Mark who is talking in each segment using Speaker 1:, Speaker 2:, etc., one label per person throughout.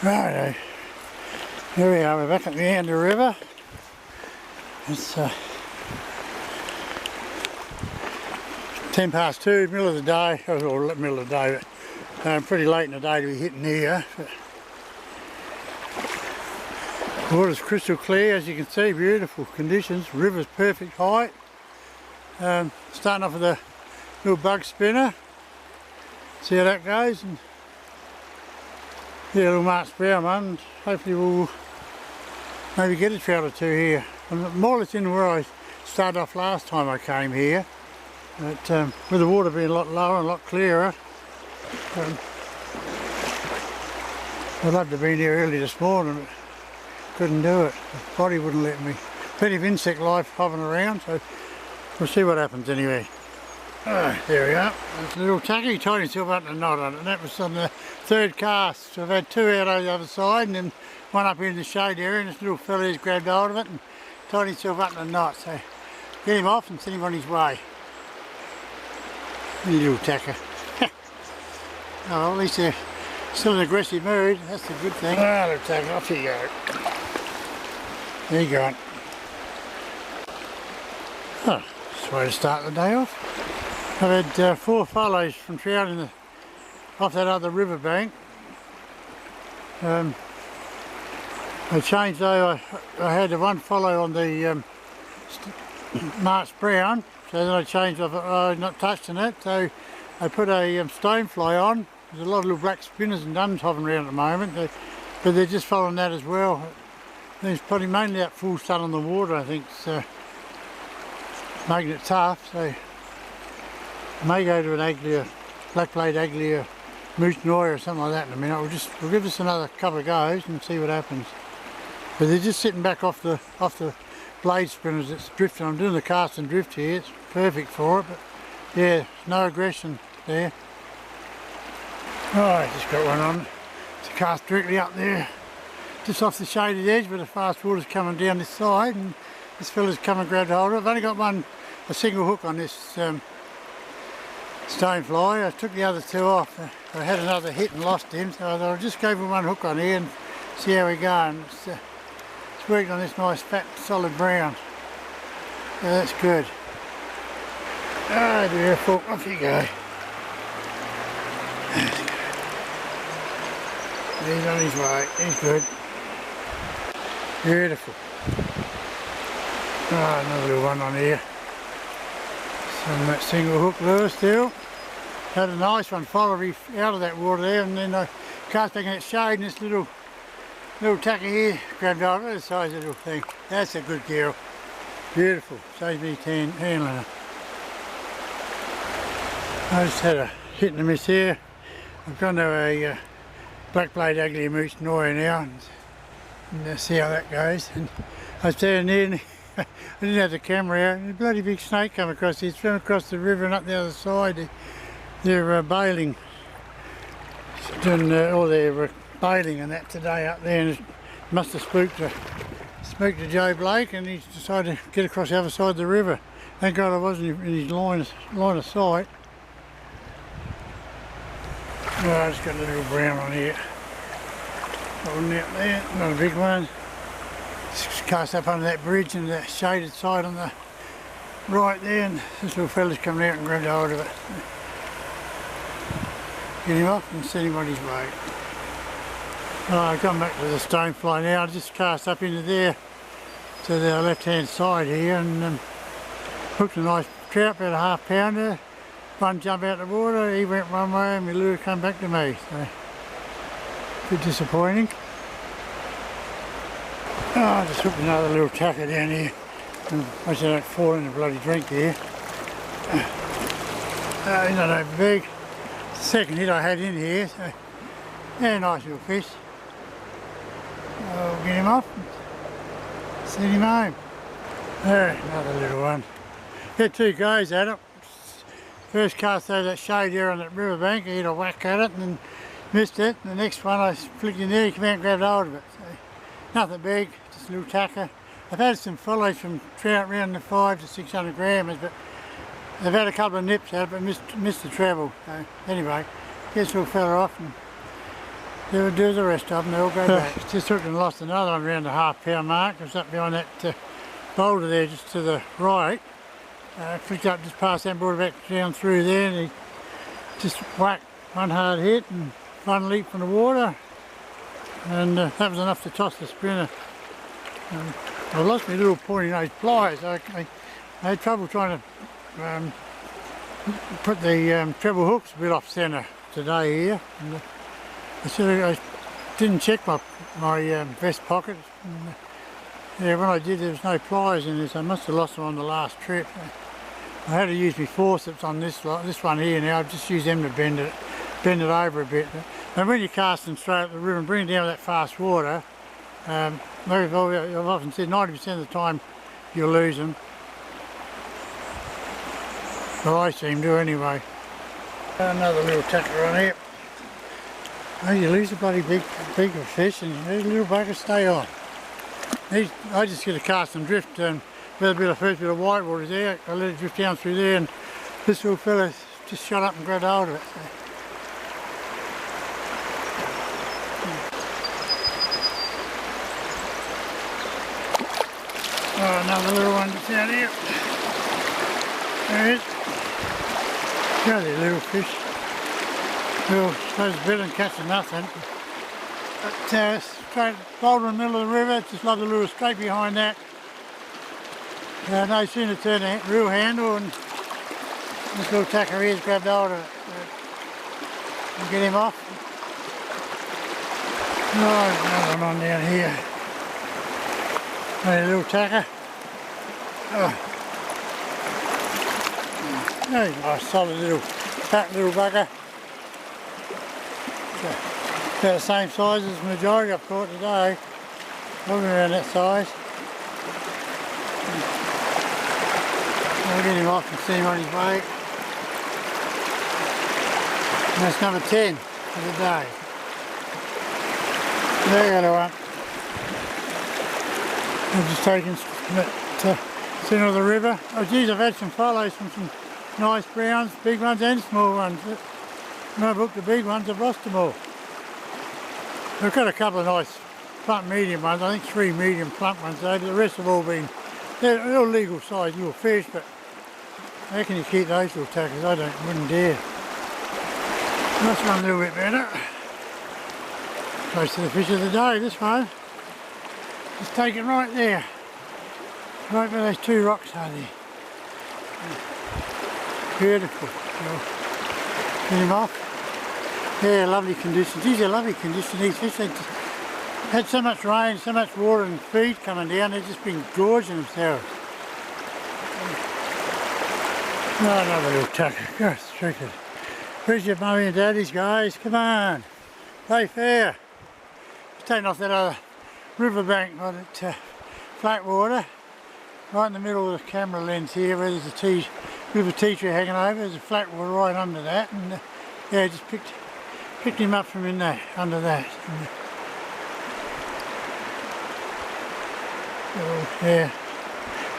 Speaker 1: Righto, here we are, we're back at the end of the river. It's 2:10, middle of the day, or middle of the day, but pretty late in the day to be hitting here. But the water's crystal clear, as you can see, beautiful conditions, river's perfect height. Starting off with a little bug spinner, see how that goes. And yeah, a little Mark's brown one. Hopefully we'll maybe get a trout or two here. I'm more or less in where I started off last time I came here. But with the water being a lot lower and a lot clearer, I'd love to have been here early this morning, but couldn't do it. The body wouldn't let me. Plenty of insect life hovering around, so we'll see what happens anyway. There we are. There's a little tacky, tied himself up in a knot on it, and that was on the third cast. So I've had two out over the other side and then one up in the shade area, and this little fella has grabbed hold of it and tied himself up in a knot. So get him off and send him on his way. Little tacker. Oh, well, at least they're still in an aggressive mood, that's the good thing. Ah, little tacker, off you go. There you go. Oh, that's the way to start the day off. I've had 4 follows from trout in off that other river bank. I changed though, I had one follow on the Mark's brown, so then I changed, I've not touching it, so I put a stonefly on. There's a lot of little black spinners and duns hovering around at the moment, but they're just following that as well. There's probably mainly that full sun on the water, I think, it's making it tough, so I may go to an Aglia, black-played Aglia moose noy or something like that in a minute. We'll give this another couple of goes and see what happens. But they're just sitting back off the blade spinners that's drifting. I'm doing the cast and drift here, it's perfect for it, but yeah, no aggression there. Oh, I just got one on. It's a cast directly up there, just off the shaded edge, but the fast water's coming down this side and this fella's come and grabbed hold of it. I've only got a single hook on this stonefly. I took the other 2 off. I had another hit and lost him, so I thought I'll just go for one hook on here and see how we go. And it's worked on this nice fat solid brown. So that's good. Ah, beautiful. Off you go. He's on his way. He's good. Beautiful. Ah, another little one on here. On that single hook lure still. Had a nice one follow me out of that water there, and then I cast back in that shade, and this little tacker here grabbed hold of the size of the little thing. That's a good girl. Beautiful. Saves me handling her. I just had a hit and a miss here. I've gone to a black-played Aglia moose noy now, and see how that goes. And I was standing there and I didn't have the camera out, and a bloody big snake come across here. It's swam across the river and up the other side. They're bailing, doing all their bailing and that today up there, and it must have spooked to Joe Blake, and he's decided to get across the other side of the river. Thank God I wasn't in his line of sight. Oh, I just got a little brown on here. Got one out there, not a big one. Just cast up under that bridge and the shaded side on the right there, and this little fella's coming out and grabbed hold of it. Get him off and send him on his way. Oh, I've gone back to the stonefly now. I just cast up into there to the left hand side here and hooked a nice trout, about a ½ pounder. One jumped out the water, he went one way and my lure came back to me. So, a bit disappointing. Oh, I just hooked another little tacker down here, and I should don't fall in the bloody drink here. He's not over big. Second hit I had in here, so yeah, nice little fish. I'll get him off and send him home. There, another little one. Had 2 goes at it. First cast over that shade there on that riverbank, I hit a whack at it and then missed it. And the next one I flicked in there, he came out and grabbed hold of it. So, nothing big, just a little tacker. I've had some follows from trout around the 500 to 600 grammers, but they've had a couple of nips out, but missed the treble. So anyway, get this little fella off and They would do the rest of them, they all go back. Just took and lost another one around the half-pound mark. It was up behind that boulder there, just to the right. Picked up just past that and brought it back down through there, and he just whacked one hard hit and one leap from the water, and that was enough to toss the spinner. I lost my little pointy nose pliers. I had trouble trying to put the treble hooks a bit off centre today here. And, I didn't check my vest pocket. And, yeah, when I did, there was no pliers in this. I must have lost them on the last trip. I had to use my forceps on this one here now. I've just used them to bend it over a bit. And when you're casting straight up the river and bring it down with that fast water, I've often said 90% of the time you'll lose them. Well, I seem to anyway. Another little tackle on here. Oh, you lose a bloody big fish and these little buggers stay on. I just get a cast and drift with a first bit of white water there. I let it drift down through there, and this little fella just shot up and grabbed hold of it. So. Oh, another little one just out here. There it is. Go there, little fish. Well, I suppose it's better than catching nothing. But straight boulder in the middle of the river, just love the lure straight behind that. No sooner turn the reel handle and this little tacker here's grabbed hold of it. So, get him off. Oh, another one on down here. A little tacker. Oh. Oh, nice solid little fat little bugger. About the same size as the majority I've caught today. Probably around that size. I'll get him off and see him on his way. And that's number 10 for the day. There you go, one. I've just taken to centre of the river. Oh geez, I've had some follows from some nice browns, big ones and small ones. When I booked the big ones, I've lost them all. We've got a couple of nice plump medium ones, I think 3 medium plump ones though, but the rest have all been, they're all legal size little fish, but how can you keep those little tackers? I wouldn't dare. That's one a little bit better. Close to the fish of the day, this one. Just take it right there. Right where those 2 rocks are there. Beautiful. Get him off. Yeah, lovely conditions. These are lovely conditions. These fish, they just had so much rain, so much water and feed coming down, they've just been gorging themselves. Oh, another little tucker. Gosh, tricky. Where's your mummy and daddies, guys? Come on. Play fair. Just taking off that other riverbank on it, flat water. Right in the middle of the camera lens here where there's a river tea tree hanging over. There's a flat water right under that, and yeah, just picked him up from in there, under that. Oh, yeah,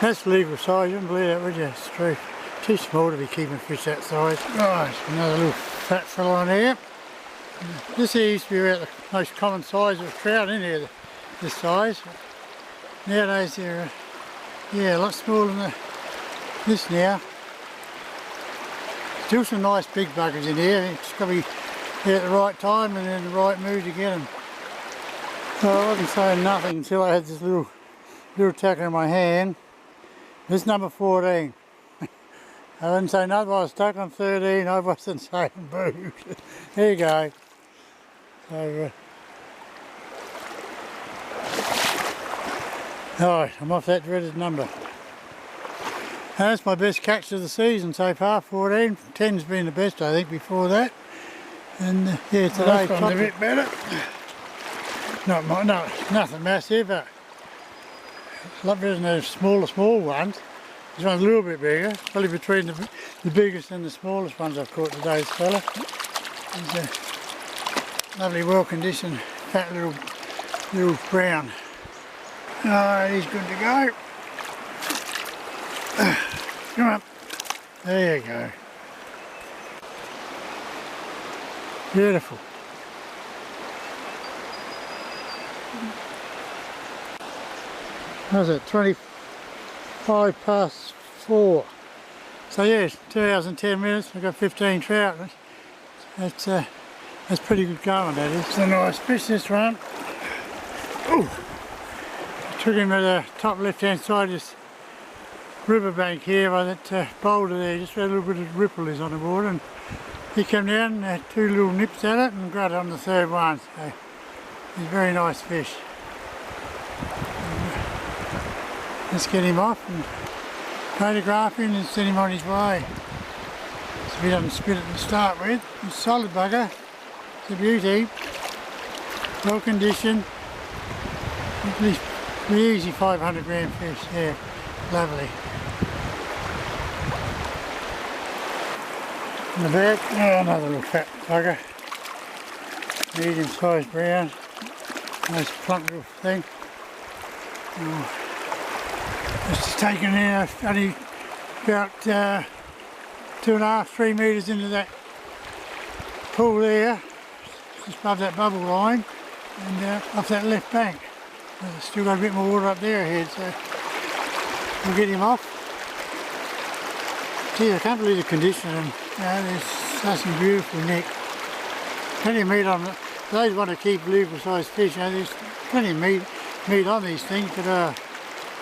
Speaker 1: that's legal size. You wouldn't believe that, would you? It's true. Too small to be keeping fish that size. Right, another little fat fella on here. This here used to be about the most common size of trout in here, this size. Nowadays they're yeah, a lot smaller than this now. Still some nice big buggers in here. It's got to be there at the right time and in the right mood to get them. So I wasn't saying nothing until I had this little tacker in my hand. This is number 14. I didn't say nothing, I was stuck on 13, I wasn't saying boo. There you go. So, alright, I'm off that dreaded number. And that's my best catch of the season so far, 14. 10's been the best I think before that. And yeah, today well, a bit better. Nothing massive, but a lot better than those small ones. This one's a little bit bigger, probably between the biggest and the smallest ones I've caught today, this fella. He's a lovely, well-conditioned, fat little brown. Alright, he's good to go. Come on. There you go. How's it? 4:25. So yes, 2 hours and 10 minutes. I've got 15 trout. That's pretty good going, that is. It's a nice fish, this one. Ooh. I took him at the top left-hand side of this riverbank here by that boulder there. Just where a little bit of ripple is on the water, and he came down and had 2 little nips at it and got it on the 3rd one. So he's a very nice fish. Let's get him off and photograph him and send him on his way. So he doesn't spit it to start with. He's a solid bugger. It's a beauty. Well conditioned. At least the easy 500 gram fish. Yeah, lovely. In the back, oh, another little fat bugger. Medium sized brown. Nice plump little thing. Oh. It's taken now only about 2.5, 3 metres into that pool there, just above that bubble line, and off that left bank. There's still got a bit more water up there ahead, so we'll get him off. Gee, I can't believe the condition of them. There's some beautiful neck. Plenty of meat on it. Those want to keep legal sized fish, there's plenty of meat on these things, but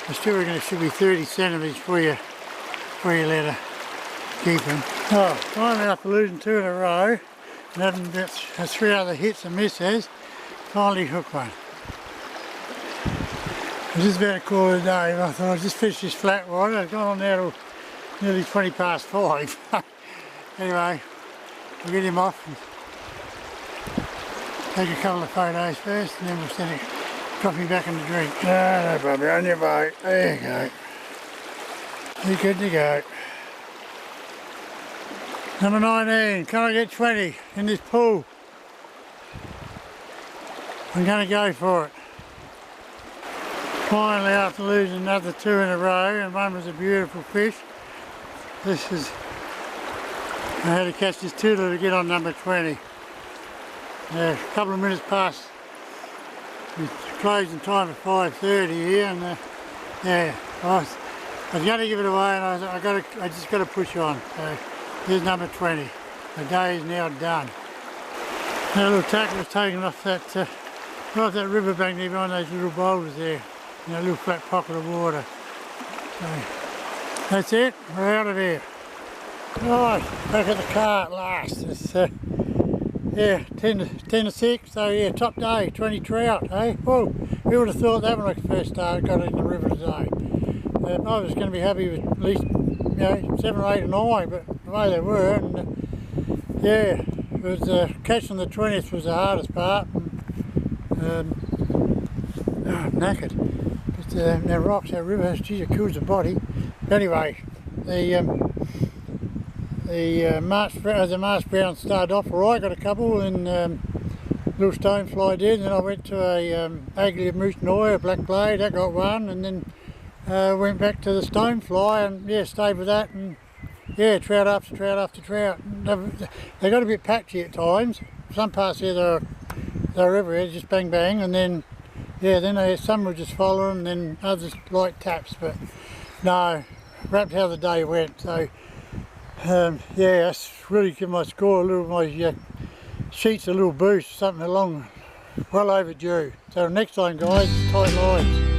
Speaker 1: I still reckon it should be 30 centimetres before you let her keep them. Oh, finally after losing 2 in a row, and having about 3 other hits and misses, finally hooked one. I was just about to call it a day, but I thought I'd just fish this flat water. I've gone on now till nearly 5:20. Anyway, we'll get him off and take a couple of photos first, and then we'll send it. Drop me back in the drink. No problem, on your boat. There you go. You're good to go. Number 19, can I get 20 in this pool? I'm going to go for it. Finally, after losing another 2 in a row, and one was a beautiful fish, I had to catch this toodle to get on number 20. A couple of minutes past the closing time at 5:30 here, and yeah, I was going to give it away, and I just got to push on. So here's number 20. The day is now done. That little tackle was taken off that right off that riverbank there behind those little boulders there, in a little flat pocket of water. So that's it. We're out of here. Right, back at the car at last. It's yeah, 10 to 6, so yeah, top day, 20 trout, eh? Whoa, who would have thought that when I first started, got in the river today. I was going to be happy with at least, 7 or 8 or 9, but the way they were, and yeah, it was catching the 20th was the hardest part. I'm knackered. But the rocks, that river, geez, it cools the body. But anyway, the Marsh Brown started off alright, got a couple, and little stonefly did, and then I went to a Aglia Moose Noy, a black blade, that got one, and then went back to the stonefly, and yeah, stayed with that, and yeah, trout after trout after trout. They got a bit patchy at times. Some parts here they're everywhere, just bang bang, and then yeah, then some were just following, and then others light taps, but no, wrapped how the day went. So yeah, that's really given my score a little, my sheets a little boost, something along, well overdue. So next time guys, tight lines.